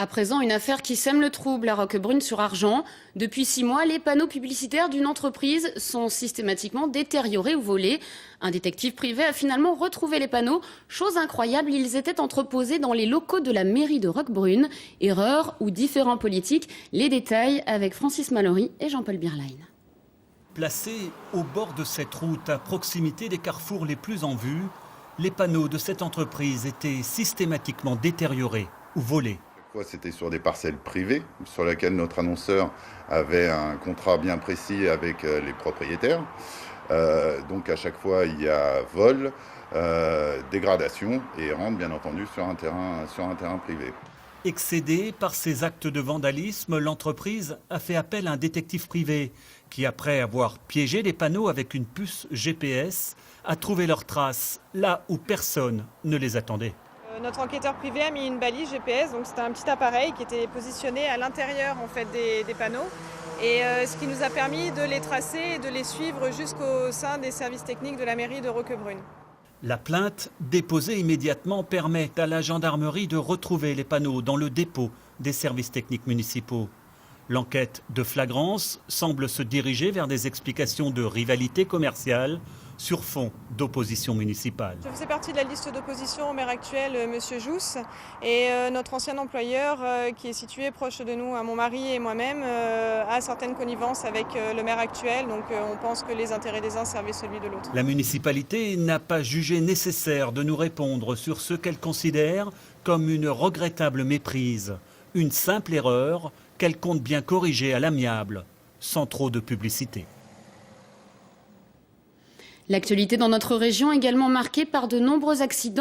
À présent, une affaire qui sème le trouble à Roquebrune-sur-Argent. Depuis 6 mois, les panneaux publicitaires d'une entreprise sont systématiquement détériorés ou volés. Un détective privé a finalement retrouvé les panneaux. Chose incroyable, ils étaient entreposés dans les locaux de la mairie de Roquebrune. Erreur ou différents politiques. Les détails avec Francis Mallory et Jean-Paul Bierlein. Placés au bord de cette route, à proximité des carrefours les plus en vue, les panneaux de cette entreprise étaient systématiquement détériorés ou volés. C'était sur des parcelles privées sur lesquelles notre annonceur avait un contrat bien précis avec les propriétaires. Donc à chaque fois, il y a vol, dégradation et rentre bien entendu sur un terrain privé. Excédée par ces actes de vandalisme, l'entreprise a fait appel à un détective privé qui, après avoir piégé les panneaux avec une puce GPS, a trouvé leurs traces là où personne ne les attendait. Notre enquêteur privé a mis une balise GPS, donc c'était un petit appareil qui était positionné à l'intérieur en fait, des panneaux. Et ce qui nous a permis de les tracer et de les suivre jusqu'au sein des services techniques de la mairie de Roquebrune. La plainte déposée immédiatement permet à la gendarmerie de retrouver les panneaux dans le dépôt des services techniques municipaux. L'enquête de flagrance semble se diriger vers des explications de rivalité commerciale sur fond d'opposition municipale. Je faisais partie de la liste d'opposition au maire actuel, M. Jousse, et notre ancien employeur, qui est situé proche de nous, mon mari et moi-même, a certaines connivences avec le maire actuel, donc on pense que les intérêts des uns servaient celui de l'autre. La municipalité n'a pas jugé nécessaire de nous répondre sur ce qu'elle considère comme une regrettable méprise, une simple erreur qu'elle compte bien corriger à l'amiable, sans trop de publicité. L'actualité dans notre région est également marquée par de nombreux accidents.